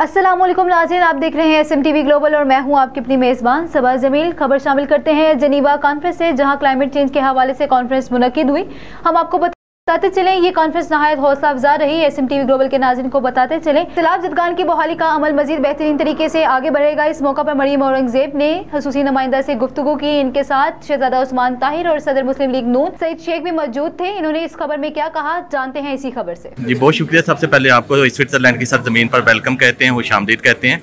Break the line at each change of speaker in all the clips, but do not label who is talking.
अस्सलामुअलैकुम नाज़रीन, आप देख रहे हैं SMTV ग्लोबल और मैं हूं आपकी अपनी मेज़बान सबा जमील। खबर शामिल करते हैं जनीवा कॉन्फ्रेंस से, जहां क्लाइमेट चेंज के हवाले से कॉन्फ्रेंस मुनक्किद हुई। हम आपको बताते चलें ये कॉन्फ्रेंस नहायत हौसला अफजा रही। SMTV ग्लोबल के नाज़रीन को बताते चलें सैलाब ज़दगान की बहाली का अमल मजीद बेहतरीन तरीके से आगे बढ़ेगा। इस मौका पर मरीम औरंगजेब ने खसूसी नुमाइंदा से गुफ्तगू की। इनके साथ शहजादा उस्मान ताहिर और सदर मुस्लिम लीग नून सईद शेख भी मौजूद थे। इन्होंने इस खबर में क्या कहा, जानते हैं इसी खबर से।
जी बहुत शुक्रिया। सबसे पहले आपको स्विट्ज़रलैंड की सरजमीन पर वेलकम कहते हैं, खुश आमदीद कहते हैं।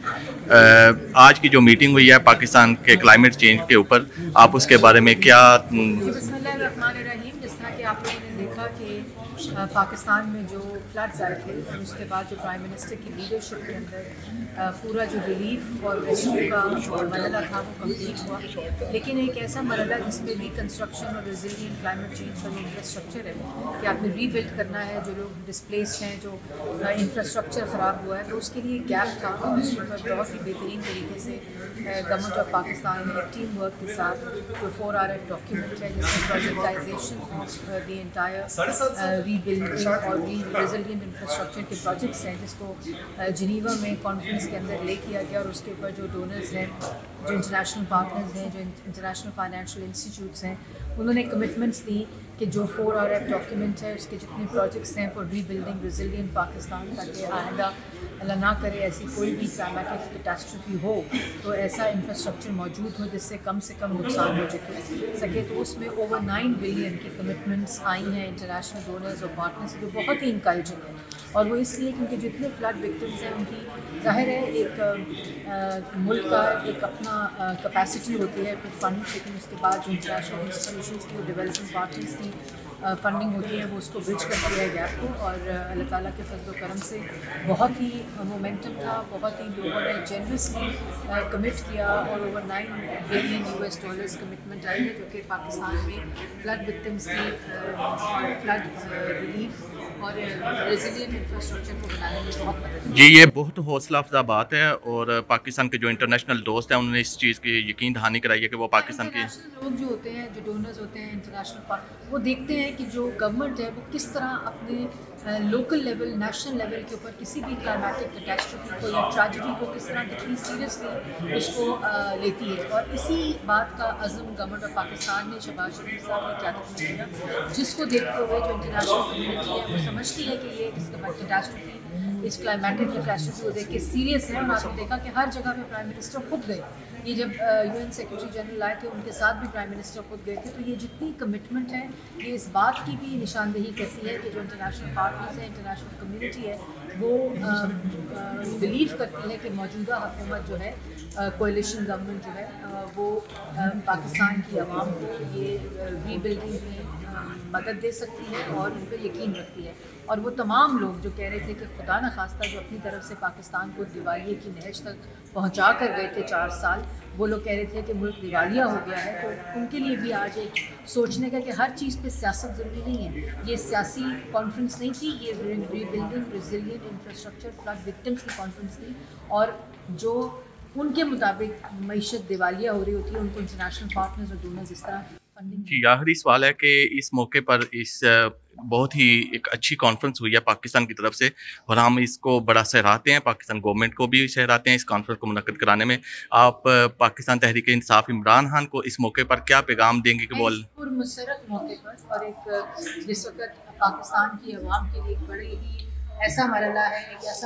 आज की जो मीटिंग हुई है पाकिस्तान के क्लाइमेट चेंज के ऊपर, आप उसके बारे में क्या?
बिस्मिल्लाहिर्रहमानिर्रहीम। जिस तरह कि आप लोगों ने देखा कि पाकिस्तान में जो फ्लड्स आए थे और उसके बाद जो प्राइम मिनिस्टर की लीडरशिप के अंदर पूरा जो रिलीफ और रेस्क्यू का मरहला था वो कंप्लीट हुआ, लेकिन एक ऐसा मरहला जिसमें रिकन्स्ट्रक्शन और रेजिलिएंट क्लाइमेट चेंज का जो इंफ्रास्ट्रक्चर है कि आपने रीबिल्ड करना है, जो लोग डिस्प्लेस्ड हैं, जो इंफ्रास्ट्रक्चर ख़राब हुआ है, तो उसके लिए गैप था। और उसके ऊपर बहुत ही बेहतरीन तरीके से गवर्नमेंट ऑफ पाकिस्तान ने टीम वर्क के साथ कोई 4RF डॉक्यूमेंट है जिसमें प्रोजेक्टाइजेशन ऑफ द एंटायर रीबिल्डिंग और रेजिलिएंट इंफ्रास्ट्रक्चर के प्रोजेक्ट्स हैं, जिसको जिनीवा में कॉन्फ्रेंस के अंदर ले किया गया। और उसके ऊपर जो डोनर्स हैं, जो इंटरनेशनल पार्टनर्स हैं, जो इंटरनेशनल फाइनेंशियल इंस्टीट्यूट्स हैं, उन्होंने कमिटमेंट्स दी कि जो 4RF डॉक्यूमेंट है उसके जितने प्रोजेक्ट्स हैं फॉर रीबिल्डिंग रेजिलिएंट पाकिस्तान, ताकि आइंदा अल्लाह ना करे ऐसी कोई भी क्लाइमेटिक कैटास्ट्रोफी हो तो ऐसा इंफ्रास्ट्रक्चर मौजूद हो जिससे कम से कम नुकसान हो सके। तो उसमें ओवर 9 बिलियन की कमिटमेंट्स आई हैं इंटरनेशनल डोनर्स और पार्टनर्स, जो बहुत ही इंकरेजिंग है। और वो इसलिए क्योंकि जितने फ्लड विक्टिम्स हैं उनकी जाहिर है एक मुल्क का एक अपना कैपेसिटी होती है फिर फंड, लेकिन उसके बाद जो इंटरनेशनल इंस्टीट्यूशंस की डेवलपमेंट पार्टनर्स की फंडिंग होती है वो उसको ब्रिज करती है गैप को। और अल्लाह ताला के फजल करम से बहुत ही मोमेंटम था, बहुत ही लोगों ने जेनरसली कमिट किया और over 9 billion US dollars commitment I है, जो कि पाकिस्तान में फ्लड विक्टिम्स की फ्लड रिलीफ और रेजिलिएंट इंफ्रास्ट्रक्चर को बनाने में बहुत मदद।
जी ये बहुत हौसला अफजा बात है और पाकिस्तान के जो इंटरनेशनल दोस्त हैं उन्होंने इस चीज़ की यकीन दहानी कराई है कि वो पाकिस्तान के
लोग जो होते हैं, जो डोनर्स होते हैं इंटरनेशनल पार्ट, वो देखते हैं कि जो गवर्नमेंट है वो किस तरह अपने लोकल लेवल, नेशनल लेवल के ऊपर किसी भी क्लाइमेटिक कैटास्ट्रोफी को या ट्रेजेडी को किस तरह कितनी सीरियसली उसको लेती है। और इसी बात का अज़म गवर्नमेंट ऑफ पाकिस्तान ने शहबाज शरीफ साहब ने क़यादत में किया, जिसको देखते हुए जो इंटरनेशनल कम्युनिटी है वो समझती है कि ये कैटास्ट्रोफी, इस क्लाइमेटिक कैटास्ट्रोफी को देख के सीरियस है। और आपने देखा कि हर जगह पे प्राइम मिनिस्टर खुद गए, ये जब UN सेक्रेटरी जनरल आए थे उनके साथ भी प्राइम मिनिस्टर खुद गए थे। तो ये जितनी कमिटमेंट है ये इस बात की भी निशानदेही करती है कि जो इंटरनेशनल पार्टनर्स हैं, इंटरनेशनल कम्युनिटी है, वो बिलीव करती है कि मौजूदा हुकूमत जो है, कोalition गवर्नमेंट जो है, वो पाकिस्तान की आवाम को ये रीबिल्डिंग में मदद दे सकती है और उन पर यकीन रखती है। और वो तमाम लोग जो कह रहे थे कि खुदा न खास्ता जो अपनी तरफ से पाकिस्तान को दिवालिये की नहज तक पहुंचा कर गए थे 4 साल, वो लोग कह रहे थे कि मुल्क दिवालिया हो गया है। तो उनके लिए भी आज एक सोचने का कि हर चीज़ पे सियासत ज़रूरी नहीं है। ये सियासी कॉन्फ्रेंस नहीं थी, ये rebuilding resilient infrastructure flood victims की कॉन्फ्रेंस थी। और जो उनके मुताबिक मईशत दिवालिया हो रही होती है, उनको इंटरनेशनल पार्टनर्स और डोनर्स इस तरह फंडिंग।
जी आखिरी सवाल है कि इस मौके पर इस बहुत ही एक अच्छी कॉन्फ्रेंस हुई है पाकिस्तान की तरफ से और हम इसको बड़ा सहराते हैं, पाकिस्तान गवर्नमेंट को भी सहराते हैं इस कॉन्फ्रेंस को मुनक्किद कराने में। आप पाकिस्तान तहरीक इंसाफ इमरान खान को इस मौके पर क्या पैगाम देंगे कि बोल
मुशर्रफ मौके पर और एक जिस वक्त पाकिस्तान की आवाम के लिए एक बड़े ही ऐसा मरहला है, एक ऐसा